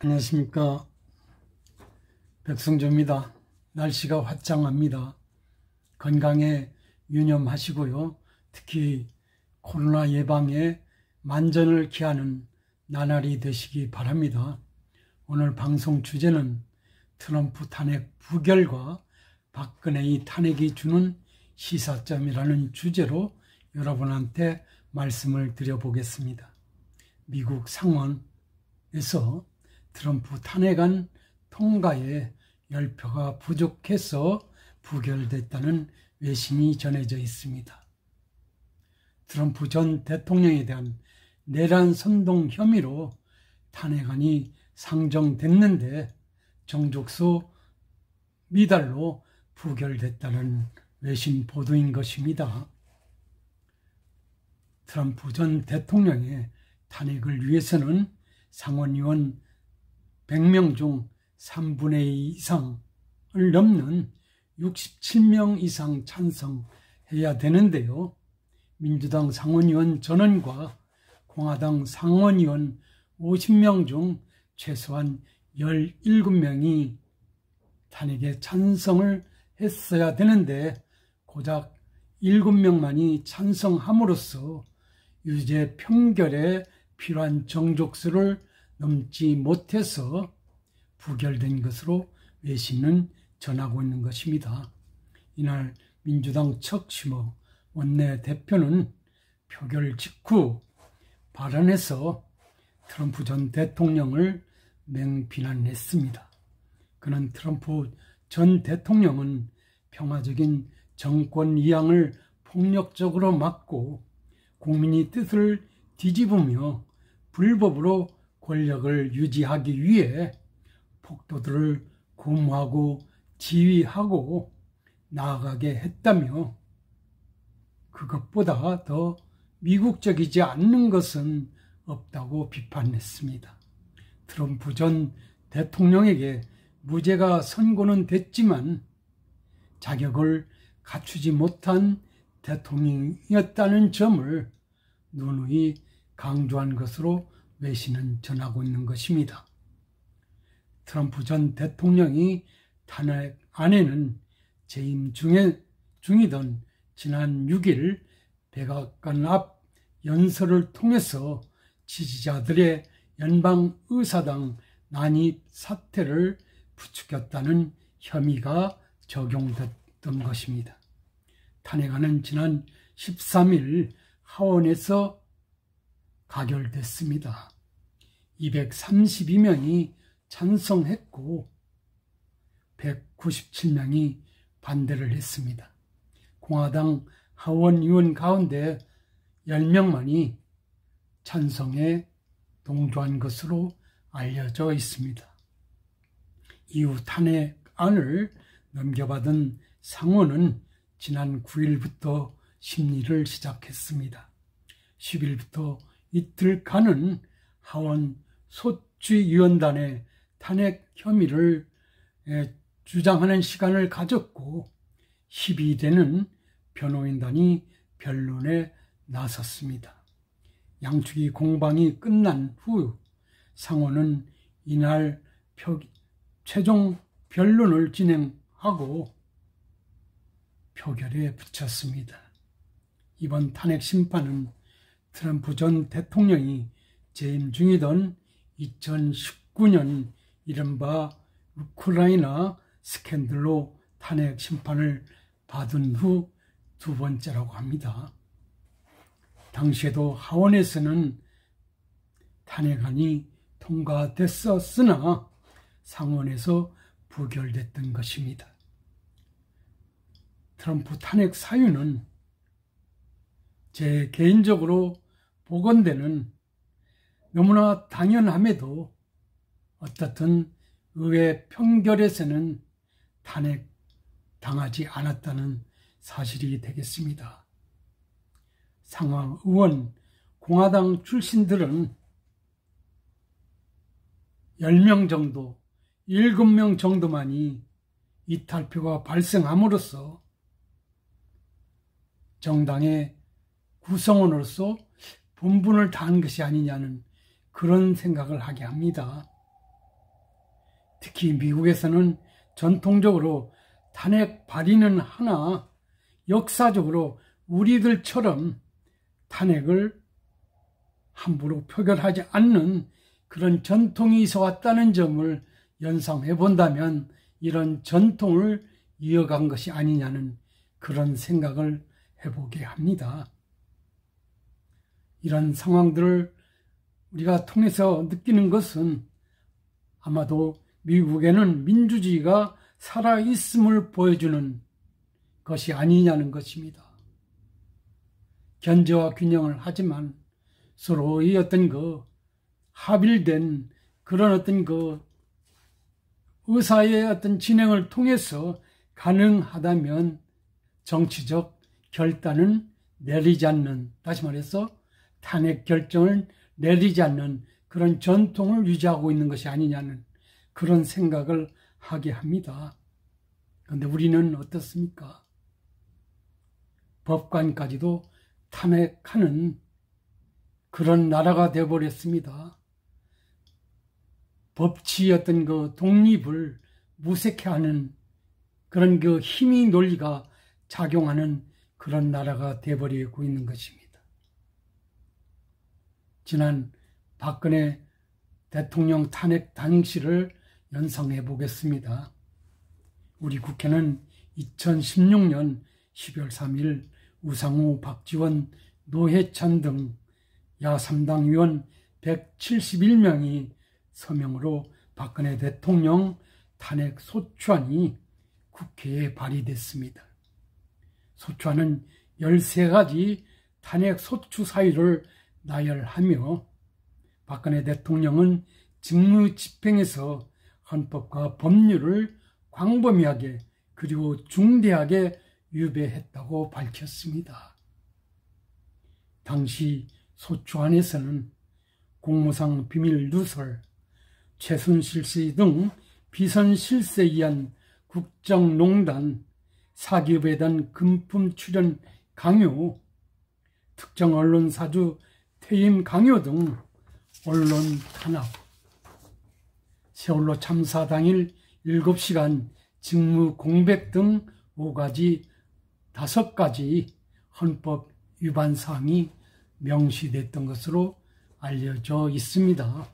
안녕하십니까. 백승조입니다. 날씨가 화창합니다. 건강에 유념하시고요. 특히 코로나 예방에 만전을 기하는 나날이 되시기 바랍니다. 오늘 방송 주제는 트럼프 탄핵 부결과 박근혜의 탄핵이 주는 시사점이라는 주제로 여러분한테 말씀을 드려보겠습니다. 미국 상원에서 트럼프 탄핵안 통과에 열표가 부족해서 부결됐다는 외신이 전해져 있습니다. 트럼프 전 대통령에 대한 내란 선동 혐의로 탄핵안이 상정됐는데 정족수 미달로 부결됐다는 외신 보도인 것입니다. 트럼프 전 대통령의 탄핵을 위해서는 상원의원 100명 중 3분의 2 이상을 넘는 67명 이상 찬성해야 되는데요. 민주당 상원의원 전원과 공화당 상원의원 50명 중 최소한 17명이 탄핵에 찬성을 했어야 되는데 고작 7명만이 찬성함으로써 유죄 판결에 필요한 정족수를 넘지 못해서 부결된 것으로 외신은 전하고 있는 것입니다. 이날 민주당 척 슈머 원내대표는 표결 직후 발언에서 트럼프 전 대통령을 맹비난했습니다. 그는 트럼프 전 대통령은 평화적인 정권 이양을 폭력적으로 막고 국민의 뜻을 뒤집으며 불법으로 권력을 유지하기 위해 폭도들을 고무하고 지휘하고 나아가게 했다며 그것보다 더 미국적이지 않는 것은 없다고 비판했습니다. 트럼프 전 대통령에게 무죄가 선고는 됐지만 자격을 갖추지 못한 대통령이었다는 점을 누누이 강조한 것으로 외신은 전하고 있는 것입니다. 트럼프 전 대통령이 탄핵안에는 재임 중이던 지난 6일 백악관 앞 연설을 통해서 지지자들의 연방의사당 난입 사태를 부추겼다는 혐의가 적용됐던 것입니다. 탄핵안은 지난 13일 하원에서 가결됐습니다. 232명이 찬성했고 197명이 반대를 했습니다. 공화당 하원의원 가운데 10명만이 찬성에 동조한 것으로 알려져 있습니다. 이후 탄핵안을 넘겨받은 상원은 지난 9일부터 심리를 시작했습니다. 10일부터 이틀간은 하원 소추위원단의 탄핵 혐의를 주장하는 시간을 가졌고 12일에는 변호인단이 변론에 나섰습니다. 양측이 공방이 끝난 후 상원은 이날 최종 변론을 진행하고 표결에 붙였습니다. 이번 탄핵 심판은 트럼프 전 대통령이 재임 중이던 2019년 이른바 우크라이나 스캔들로 탄핵 심판을 받은 후 두 번째라고 합니다. 당시에도 하원에서는 탄핵안이 통과됐었으나 상원에서 부결됐던 것입니다. 트럼프 탄핵 사유는 제 개인적으로 보건대는 너무나 당연함에도 어떻든 의회 평결에서는 탄핵당하지 않았다는 사실이 되겠습니다. 상원 의원 공화당 출신들은 10명 정도, 7명 정도만이 이탈표가 발생함으로써 정당의 구성원으로서 본분을 다한 것이 아니냐는 그런 생각을 하게 합니다. 특히 미국에서는 전통적으로 탄핵 발의는 하나 역사적으로 우리들처럼 탄핵을 함부로 표결하지 않는 그런 전통이 있어 왔다는 점을 연상해 본다면 이런 전통을 이어간 것이 아니냐는 그런 생각을 해보게 합니다. 이런 상황들을 우리가 통해서 느끼는 것은 아마도 미국에는 민주주의가 살아있음을 보여주는 것이 아니냐는 것입니다. 견제와 균형을 하지만 서로의 어떤 합일된 그런 어떤 의사의 어떤 진행을 통해서 가능하다면 정치적 결단은 내리지 않는, 다시 말해서 탄핵 결정을 내리지 않는 그런 전통을 유지하고 있는 것이 아니냐는 그런 생각을 하게 합니다. 그런데 우리는 어떻습니까? 법관까지도 탄핵하는 그런 나라가 되어버렸습니다. 법치의 어떤 독립을 무색해하는 그런 힘의 논리가 작용하는 그런 나라가 되어버리고 있는 것입니다. 지난 박근혜 대통령 탄핵 당시를 연상해 보겠습니다. 우리 국회는 2016년 12월 3일 우상호, 박지원, 노회찬 등 야3당 의원 171명이 서명으로 박근혜 대통령 탄핵 소추안이 국회에 발의됐습니다. 소추안은 13가지 탄핵 소추 사유를 나열하며 박근혜 대통령은 직무 집행에서 헌법과 법률을 광범위하게 그리고 중대하게 위배했다고 밝혔습니다. 당시 소추안에서는 공무상 비밀 누설, 최순실 씨 등 비선 실세에 의한 국정농단, 사기업에 대한 금품 출연 강요, 특정 언론사주 퇴임 강요 등 언론 탄압, 세월호 참사 당일 7시간 직무 공백 등 5가지 헌법 위반 사항이 명시됐던 것으로 알려져 있습니다.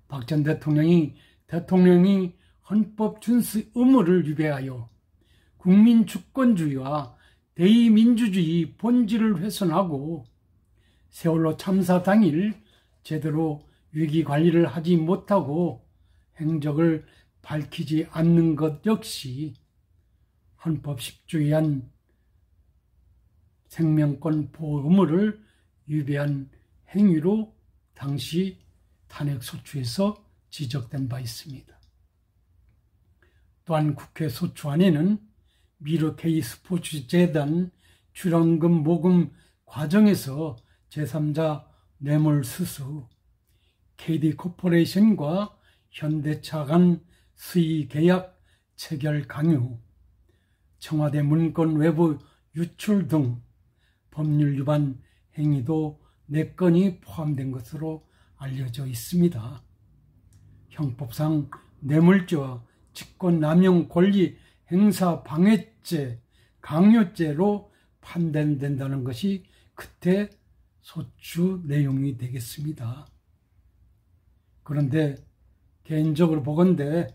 박 전 대통령이 헌법 준수 의무를 위배하여 국민 주권주의와 대의민주주의 본질을 훼손하고 세월호 참사 당일 제대로 위기관리를 하지 못하고 행적을 밝히지 않는 것 역시 헌법 10조에 의한 생명권 보호 의무를 위배한 행위로 당시 탄핵소추에서 지적된 바 있습니다. 또한 국회 소추안에는 미르 K스포츠재단 출연금 모금 과정에서 제3자 뇌물수수, KD코퍼레이션과 현대차 간 수의계약 체결 강요, 청와대 문건 외부 유출 등 법률 위반 행위도 4건이 포함된 것으로 알려져 있습니다. 형법상 뇌물죄와 직권남용 권리 행사 방해죄, 강요죄로 판단된다는 것이 그때 소추 내용이 되겠습니다. 그런데 개인적으로 보건대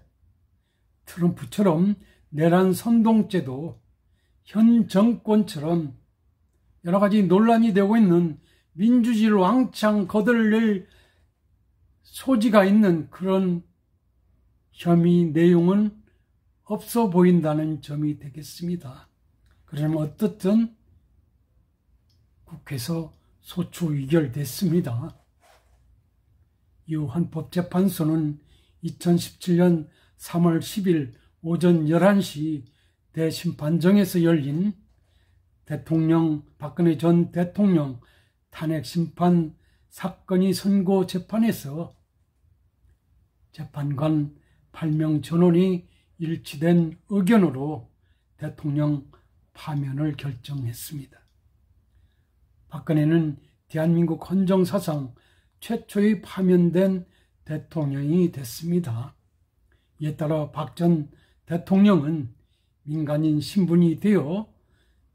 트럼프처럼 내란 선동죄도 현 정권처럼 여러 가지 논란이 되고 있는 민주주의를 왕창 거들릴 소지가 있는 그런 혐의 내용은 없어 보인다는 점이 되겠습니다. 그러면 어떻든 국회에서 소추 의결됐습니다. 이후 헌법재판소는 2017년 3월 10일 오전 11시 대심판정에서 열린 박근혜 전 대통령 탄핵심판 사건이 선고 재판에서 재판관 8명 전원이 일치된 의견으로 대통령 파면을 결정했습니다. 박근혜는 대한민국 헌정사상 최초의 파면된 대통령이 됐습니다. 이에 따라 박 전 대통령은 민간인 신분이 되어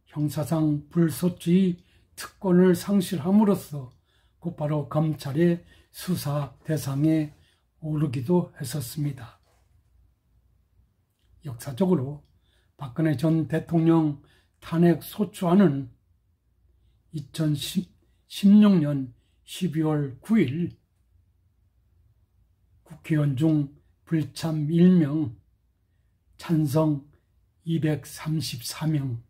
형사상 불소추의 특권을 상실함으로써 곧바로 검찰의 수사 대상에 오르기도 했었습니다. 역사적으로 박근혜 전 대통령 탄핵 소추안은 2016년 12월 9일 국회의원 중 불참 1명, 찬성 234명,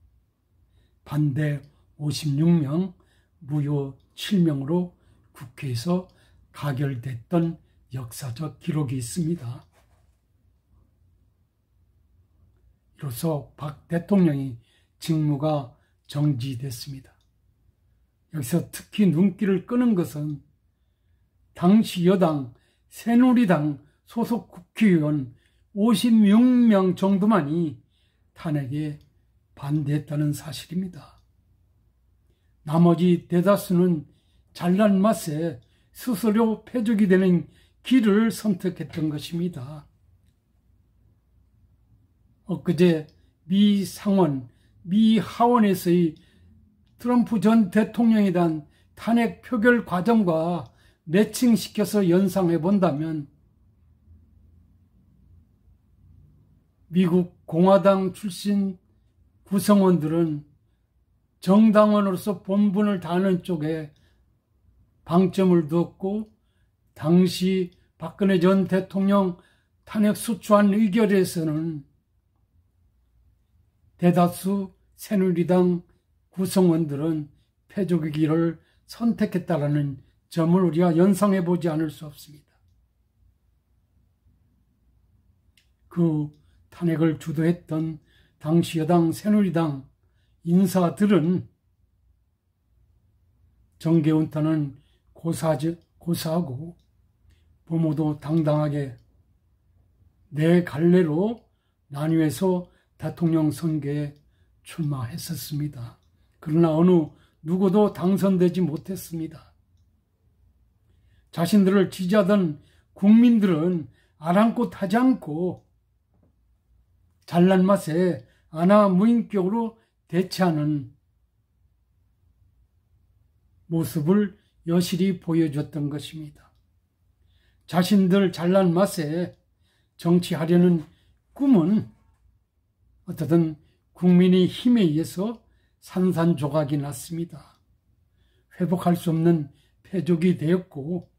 반대 56명, 무효 7명으로 국회에서 가결됐던 역사적 기록이 있습니다. 이로써 박 대통령이 직무가 정지됐습니다. 여기서 특히 눈길을 끄는 것은 당시 여당 새누리당 소속 국회의원 56명 정도만이 탄핵에 반대했다는 사실입니다. 나머지 대다수는 잘난 맛에 스스로 패족이 되는 길을 선택했던 것입니다. 엊그제 미 상원, 미 하원에서의 트럼프 전 대통령에 대한 탄핵 표결 과정과 매칭시켜서 연상해 본다면 미국 공화당 출신 구성원들은 정당원으로서 본분을 다하는 쪽에 방점을 두었고, 당시 박근혜 전 대통령 탄핵 소추안 의결에서는 대다수 새누리당 구성원들은 패족의 길을 선택했다라는 점을 우리가 연상해 보지 않을 수 없습니다. 그 탄핵을 주도했던 당시 여당 새누리당 인사들은 정계훈탄은 고사하고 부모도 당당하게 내 갈래로 나뉘어서 대통령 선거에 출마했었습니다. 그러나 어느 누구도 당선되지 못했습니다. 자신들을 지지하던 국민들은 아랑곳하지 않고 잘난 맛에 안하무인격으로 대처하는 모습을 여실히 보여줬던 것입니다. 자신들 잘난 맛에 정치하려는 꿈은 어떻든 국민의 힘에 의해서 산산조각이 났습니다. 회복할 수 없는 패족이 되었고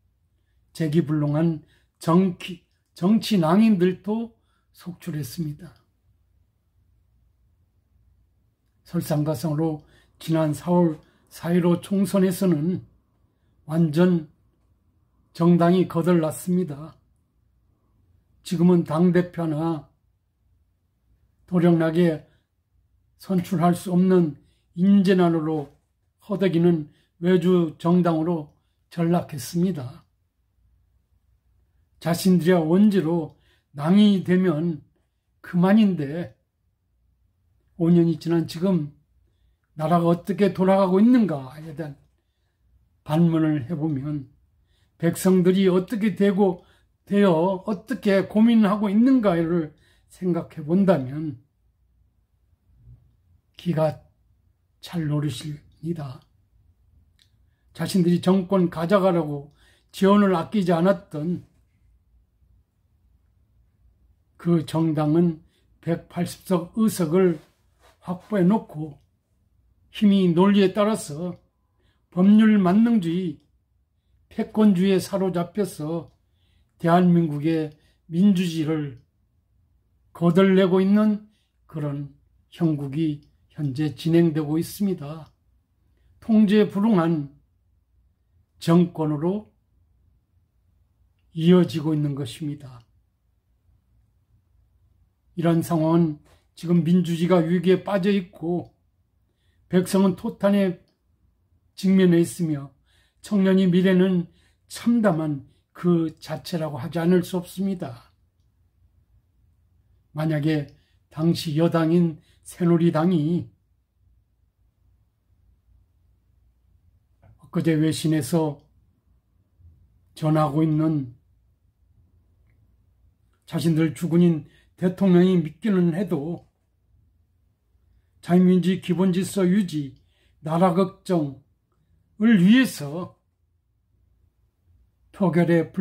재기불능한 정치 낭인들도 속출했습니다. 설상가상으로 지난 4월 4.15 총선에서는 완전 정당이 거덜났습니다. 지금은 당대표나 도령나게 선출할 수 없는 인재난으로 허덕이는 외주 정당으로 전락했습니다. 자신들의 원죄로 낭이 되면 그만인데 5년이 지난 지금 나라가 어떻게 돌아가고 있는가에 대한 반문을 해보면 백성들이 어떻게 되어 어떻게 고민하고 있는가를 생각해 본다면 기가 찰 노릇입니다. 자신들이 정권 가져가라고 지원을 아끼지 않았던 그 정당은 180석 의석을 확보해 놓고 힘이 논리에 따라서 법률 만능주의, 패권주의에 사로잡혀서 대한민국의 민주주의를 거덜내고 있는 그런 형국이 현재 진행되고 있습니다. 통제불능한 정권으로 이어지고 있는 것입니다. 이런 상황은 지금 민주주의가 위기에 빠져 있고 백성은 토탄에 직면해 있으며 청년이 미래는 참담한 그 자체라고 하지 않을 수 없습니다. 만약에 당시 여당인 새누리당이 엊그제 외신에서 전하고 있는 자신들 주군인 대통령이 믿기는 해도 자유민주주의 기본질서 유지, 나라 걱정을 위해서 표결에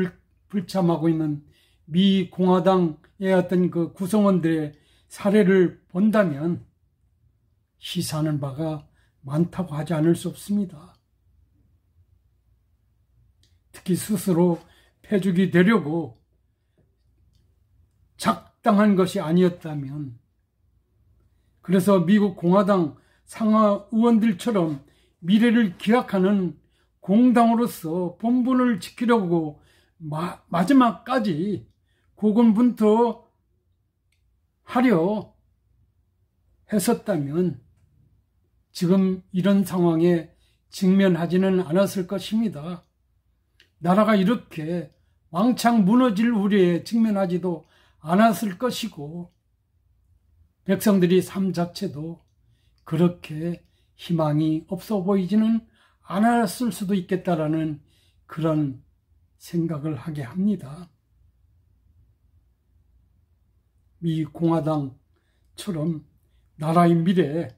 불참하고 있는 미 공화당의 어떤 그 구성원들의 사례를 본다면 시사하는 바가 많다고 하지 않을 수 없습니다. 특히 스스로 패죽이 되려고 작당한 것이 아니었다면, 그래서 미국 공화당 상하 의원들처럼 미래를 기약하는 공당으로서 본분을 지키려고 마지막까지 고군분투하려 했었다면 지금 이런 상황에 직면하지는 않았을 것입니다. 나라가 이렇게 왕창 무너질 우려에 직면하지도 않았을 것이고, 백성들이 삶 자체도 그렇게 희망이 없어 보이지는 않았을 수도 있겠다라는 그런 생각을 하게 합니다. 미 공화당처럼 나라의 미래,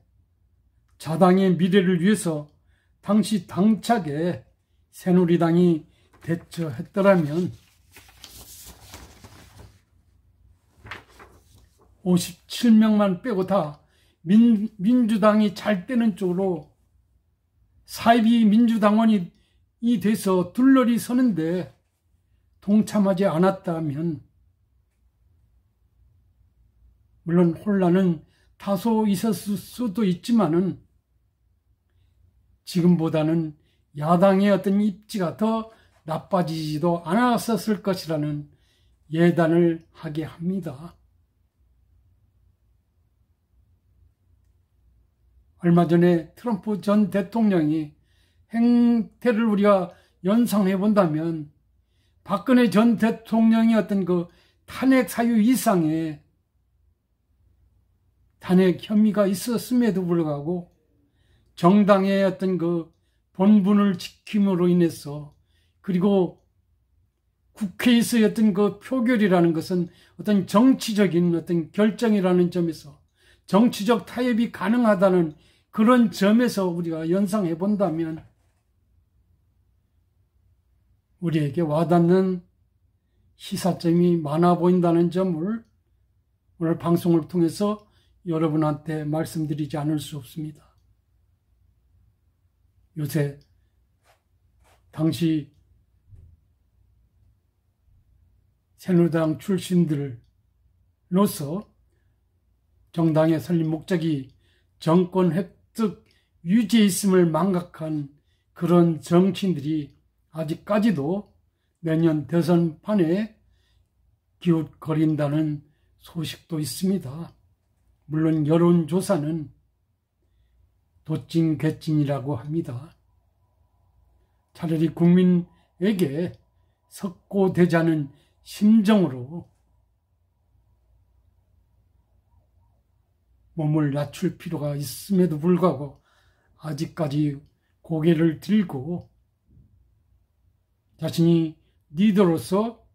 자당의 미래를 위해서 당시 당차게 새누리당이 대처했더라면 57명만 빼고 다 민주당이 잘 되는 쪽으로 사이비 민주당원이 돼서 둘러리 서는데 동참하지 않았다면, 물론 혼란은 다소 있었을 수도 있지만은 지금보다는 야당의 어떤 입지가 더 나빠지지도 않았었을 것이라는 예단을 하게 합니다. 얼마 전에 트럼프 전 대통령이 행태를 우리가 연상해 본다면 박근혜 전 대통령이 어떤 그 탄핵 사유 이상의 탄핵 혐의가 있었음에도 불구하고 정당의 어떤 그 본분을 지킴으로 인해서, 그리고 국회에서의 어떤 그 표결이라는 것은 어떤 정치적인 어떤 결정이라는 점에서 정치적 타협이 가능하다는 그런 점에서 우리가 연상해 본다면 우리에게 와닿는 시사점이 많아 보인다는 점을 오늘 방송을 통해서 여러분한테 말씀드리지 않을 수 없습니다. 요새 당시 새누리당 출신들로서 정당의 설립 목적이 정권 획득 유지에 있음을 망각한 그런 정치인들이 아직까지도 내년 대선판에 기웃거린다는 소식도 있습니다. 물론 여론조사는 도찐개찐이라고 합니다. 차라리 국민에게 석고되자는 심정으로 몸을 낮출 필요가 있음에도 불구하고 아직까지 고개를 들고 자신이 리더로서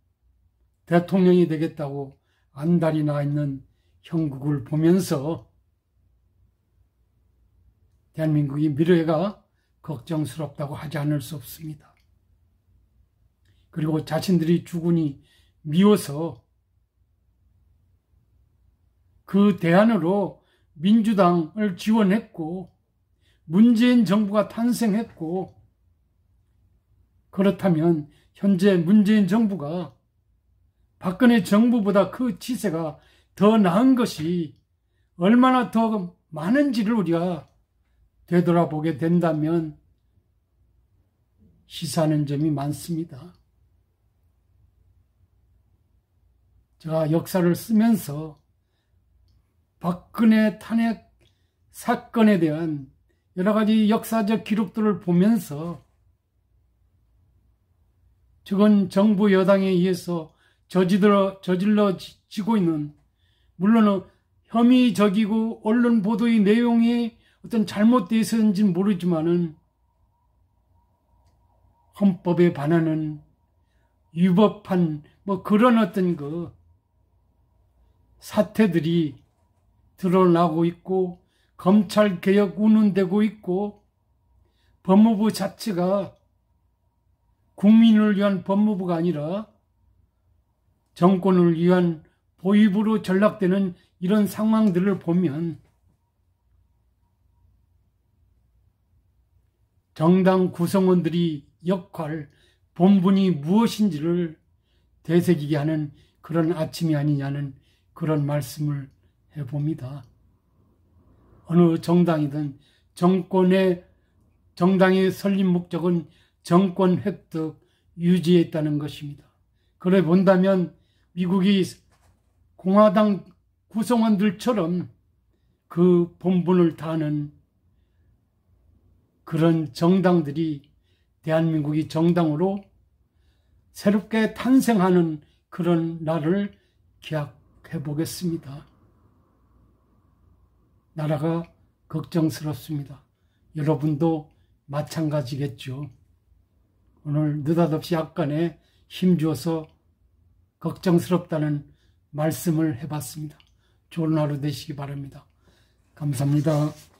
대통령이 되겠다고 안달이 나 있는 형국을 보면서 대한민국의 미래가 걱정스럽다고 하지 않을 수 없습니다. 그리고 자신들이 주군이 미워서 그 대안으로 민주당을 지원했고 문재인 정부가 탄생했고, 그렇다면 현재 문재인 정부가 박근혜 정부보다 그 치세가 더 나은 것이 얼마나 더 많은지를 우리가 되돌아보게 된다면 시사하는 점이 많습니다. 제가 역사를 쓰면서 박근혜 탄핵 사건에 대한 여러 가지 역사적 기록들을 보면서 저건 정부 여당에 의해서 저질러지고 있는, 물론 혐의적이고 언론 보도의 내용이 어떤 잘못되어 있었는지는 모르지만은 헌법에 반하는 위법한 그런 어떤 사태들이 드러나고 있고 검찰개혁 운운되고 있고 법무부 자체가 국민을 위한 법무부가 아니라 정권을 위한 보입으로 전락되는 이런 상황들을 보면 정당 구성원들이 역할, 본분이 무엇인지를 되새기게 하는 그런 아침이 아니냐는 그런 말씀을 해봅니다. 어느 정당이든 정당의 설립 목적은 정권 획득, 유지에 있다는 것입니다. 그래 본다면 미국이 공화당 구성원들처럼 그 본분을 다하는 그런 정당들이 대한민국이 정당으로 새롭게 탄생하는 그런 날을 기약해 보겠습니다. 나라가 걱정스럽습니다. 여러분도 마찬가지겠죠. 오늘 느닷없이 약간의 힘주어서 걱정스럽다는 말씀을 해봤습니다. 좋은 하루 되시기 바랍니다. 감사합니다.